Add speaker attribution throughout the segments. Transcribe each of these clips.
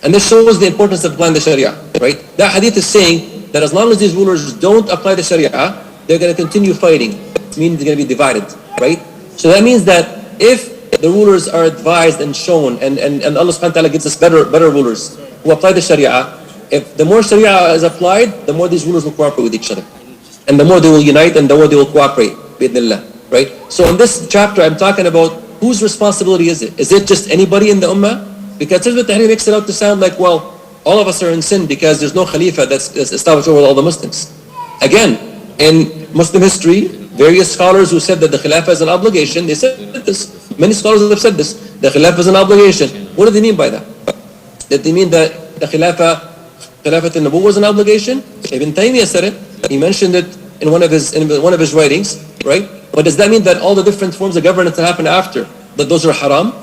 Speaker 1: And this shows the importance of applying the Sharia, right? That hadith is saying that as long as these rulers don't apply the Sharia, they're going to continue fighting. It means they're going to be divided, right? So that means that if the rulers are advised and shown, and Allah subhanahu wa ta'ala gives us better rulers who apply the Sharia, if the more Sharia is applied, the more these rulers will cooperate with each other. And the more they will unite and the more they will cooperate, bi'idhnillah, right? So in this chapter, I'm talking about whose responsibility is it? Is it just anybody in the ummah? Because Hizb ut-Tahrir makes it out to sound like, well, all of us are in sin because there's no Khalifa that's established over all the Muslims. Again, in Muslim history, various scholars who said that the Khilafah is an obligation, they said this. Many scholars have said this. The Khilafah is an obligation. What do they mean by that? Did they mean that the Khilafat al-Nubuwwah was an obligation? Ibn Taymiyyah said it. He mentioned it in one of his writings, right? But does that mean that all the different forms of governance that happen after, that those are haram,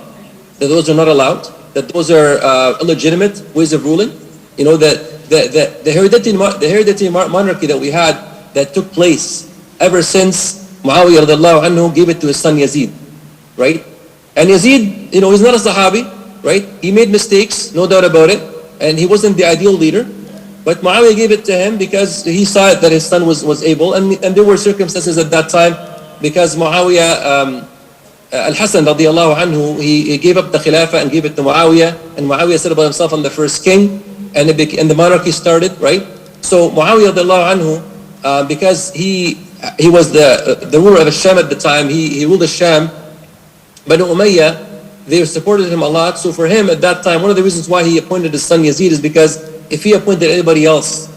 Speaker 1: that those are not allowed, that those are illegitimate ways of ruling? You know, the hereditary monarchy that we had that took place ever since Muawiyah radiallahu anhu gave it to his son Yazid, right? And Yazid, you know, he's not a Sahabi, right? He made mistakes, no doubt about it, and he wasn't the ideal leader. But Muawiyah gave it to him because he saw it that his son was able, and there were circumstances at that time because Muawiyah, Al-Hasan radiallahu anhu, he gave up the Khilafah and gave it to Muawiyah, and Muawiyah said about himself, I'm the first king, and the monarchy started, right? So Muawiyah radiallahu anhu, because he was the ruler of Sham at the time, he ruled the Sham. Banu Umayyah, they supported him a lot. So for him at that time, one of the reasons why he appointed his son Yazid is because if he appointed anybody else,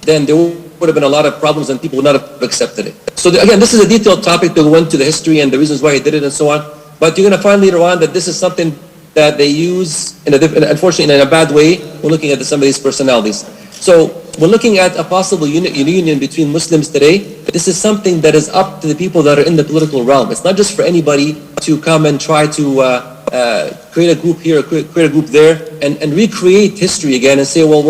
Speaker 1: then there would have been a lot of problems and people would not have accepted it. So again, this is a detailed topic to go into the history and the reasons why he did it and so on. But you're going to find later on that this is something that they use, unfortunately in a bad way, when looking at some of these personalities. So when looking at a possible union between Muslims today, this is something that is up to the people that are in the political realm. It's not just for anybody to come and try to create a group here, create a group there, and recreate history again and say, well,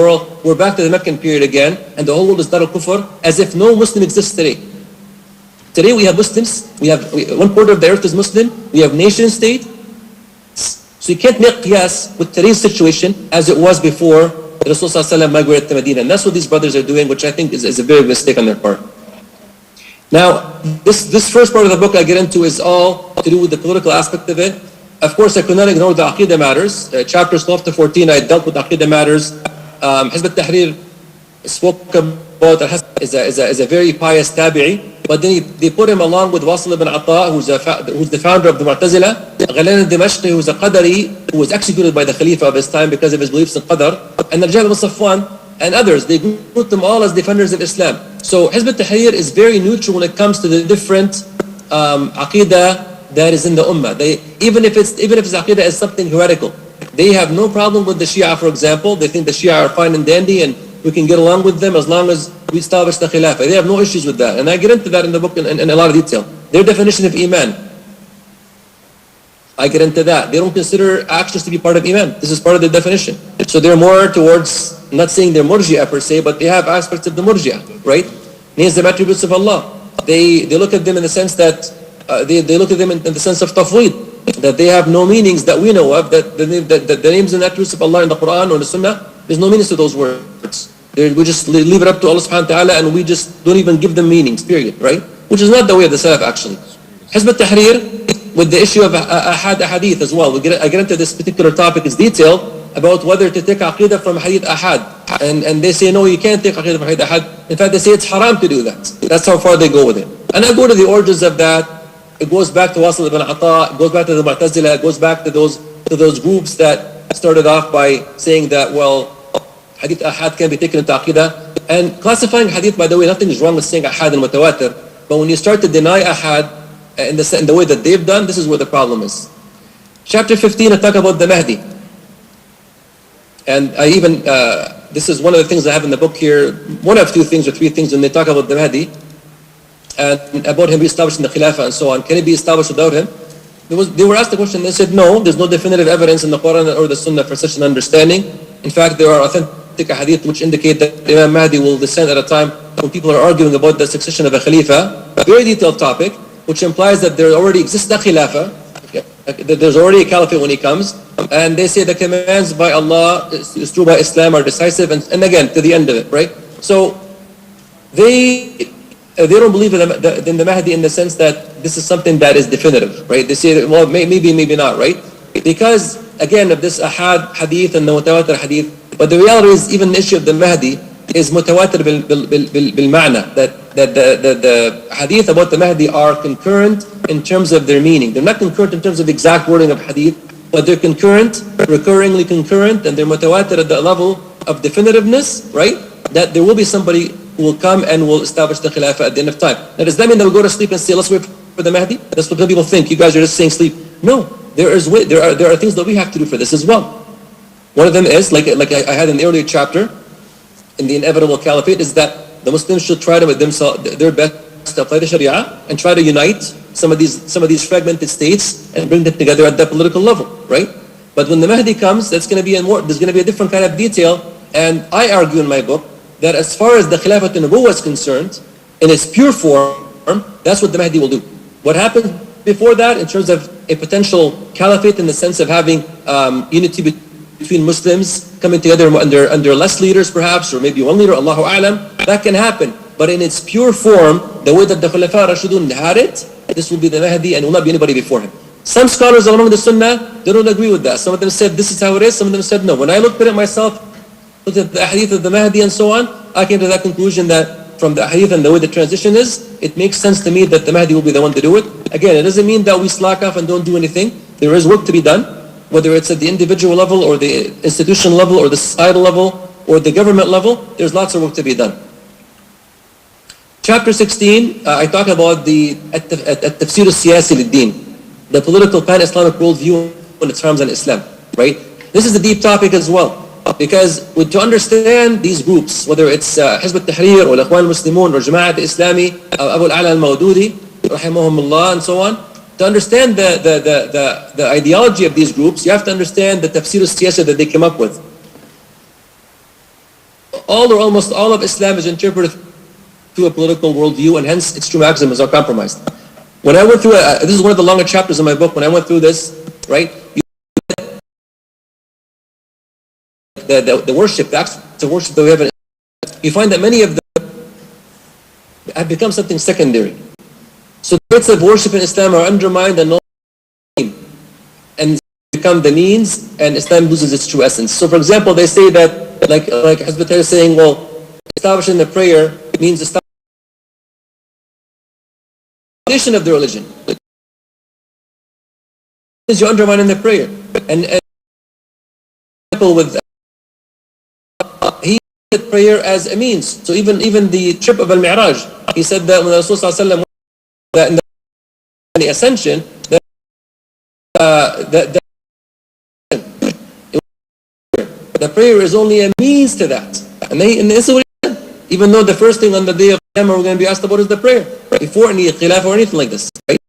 Speaker 1: we're back to the Meccan period again, and the whole world is Dar al-Kufr, as if no Muslim exists today. Today we have Muslims, we have 1/4 of the earth is Muslim, we have nation state. So you can't make qiyas with today's situation as it was before Rasul Sallallahu Alaihi Wasallam migrated to Medina. And that's what these brothers are doing, which I think is a very big mistake on their part. Now, this first part of the book I get into is all to do with the political aspect of it. Of course, I could not ignore the Aqidah matters. Chapters 12 to 14, I dealt with Aqidah matters. Hizb ut-Tahrir spoke about is a very pious tabi'i. But then they put him along with Wasim ibn Ata, who's the founder of the Mu'tazila, Ghalan al-Dimashqi, who's a Qadari, who was executed by the Khalifa of his time because of his beliefs in Qadar, and Najib ibn Safwan, and others. They grouped them all as defenders of Islam. So Hizb ut-Tahrir is very neutral when it comes to the different Aqidah that is in the Ummah. Even if his Aqidah is something heretical, they have no problem with the Shia, for example. They think the Shia are fine and dandy, and we can get along with them as long as we establish the Khilafah. They have no issues with that. And I get into that in the book in a lot of detail. Their definition of Iman, I get into that. They don't consider actions to be part of Iman. This is part of their definition. So they're more towards, not saying they're Murji'ah per se, but they have aspects of the Murji'ah, right? Names the attributes of Allah. They look at them in the sense that, they look at them in the sense of tafweed, that they have no meanings that we know of, that the names and attributes of Allah in the Quran or the Sunnah, there's no meanings to those words. We just leave it up to Allah subhanahu wa ta'ala and we just don't even give them meanings, period, right? Which is not the way of the Salaf actually. Hizb ut-Tahrir, with the issue of ahadith as well. I get into this particular topic in detail about whether to take aqidah from hadith ahad. And they say, no, you can't take aqidah from hadith ahad. In fact, they say it's haram to do that. That's how far they go with it. And I go to the origins of that. It goes back to Wasil ibn Ata, it goes back to the Mu'tazila, it goes back to those groups that started off by saying that, well, hadith ahad can be taken into aqidah. And classifying hadith, by the way, nothing is wrong with saying ahad and mutawatir. But when you start to deny ahad in the way that they've done, this is where the problem is. Chapter 15, I talk about the Mahdi. And I even, this is one of the things I have in the book here, one of two things or three things when they talk about the Mahdi, and about him reestablishing the Khilafah and so on. Can it be established without him? They were asked the question, they said, no, there's no definitive evidence in the Quran or the Sunnah for such an understanding. In fact, there are authentic hadith which indicate that Imam Mahdi will descend at a time when people are arguing about the succession of a Khalifa. A very detailed topic, which implies that there already exists a Khilafah. there's already a caliphate when he comes, and they say the commands by Allah is true by Islam are decisive, and again to the end of it, right? So they don't believe in the Mahdi in the sense that this is something that is definitive, right? They say that, well, maybe not, right? Because again of this ahad hadith and the mutawatir hadith, but the reality is even the issue of the Mahdi is mutawatir bil ma'na, that the hadith about the Mahdi are concurrent in terms of their meaning. They're not concurrent in terms of exact wording of hadith, but they're concurrent, recurringly concurrent, and they're mutawatir at the level of definitiveness, right? That there will be somebody who will come and will establish the Khilafah at the end of time. Now does that mean that we'll go to sleep and say, let's wait for the Mahdi? That's what some people think. You guys are just saying sleep. No, there are things that we have to do for this as well. One of them is, like I had in the earlier chapter, in the inevitable caliphate, is that the Muslims should try to, with themselves, their best to apply the Sharia and try to unite some of these fragmented states and bring them together at that political level, right? But when the Mahdi comes, there's going to be a different kind of detail. And I argue in my book that as far as the Khilafat an-Nubuwwah is concerned, in its pure form, that's what the Mahdi will do. What happens before that in terms of a potential caliphate in the sense of having unity between Muslims coming together under less leaders perhaps, or maybe one leader, Allahu A'lam, that can happen. But in its pure form, the way that the Khulafa Rashidun had it, this will be the Mahdi and will not be anybody before him. Some scholars along the Sunnah, they don't agree with that. Some of them said this is how it is, some of them said no. When I looked at it myself, looked at the hadith of the Mahdi and so on, I came to that conclusion that from the hadith and the way the transition is, it makes sense to me that the Mahdi will be the one to do it. Again, it doesn't mean that we slack off and don't do anything. There is work to be done, whether it's at the individual level or the institution level or the societal level or the government level. There's lots of work to be done. Chapter 16, I talk about the tafsir al-siyasi lid-din, the political pan-Islamic worldview when it terms on Islam, right? This is a deep topic as well, because to understand these groups, whether it's Hizb al-Tahrir or Ikhwan al-Muslimun or Jama'at al-Islami, Abu al-Ala al-Mawdudi, rahimahumullah, and so on, to understand the ideology of these groups, you have to understand the tafsir al-siyasi that they came up with. All or almost all of Islam is interpreted through a political worldview, and hence its true maxims are compromised. When I went through this is one of the longer chapters in my book. When I went through this, right, the worship, the acts of worship that we have, you find that many of them have become something secondary. So the bits of worship in Islam are undermined and become the means, and Islam loses its true essence. So for example, they say that, like Hizb al-Tahrir is saying, well, establishing the prayer means establishing the foundation of the religion. You're undermining the prayer. And with he did prayer as a means. So even the trip of al-Mi'raj, he said that when Rasul sallallahu alaihi wasallam, that in the ascension, the prayer is only a means to that. And this is what he said. Even though the first thing on the day of Qiyamah we're going to be asked about is the prayer, before any khilaf or anything like this, right?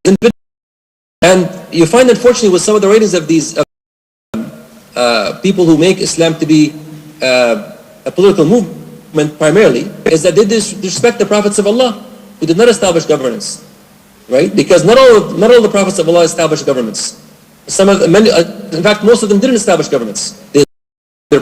Speaker 1: And you find, unfortunately, with some of the writings of these people who make Islam to be a political movement primarily, is that they disrespect the prophets of Allah who did not establish governance, right? Because not all the prophets of Allah established governments. In fact, most of them didn't establish governments. Their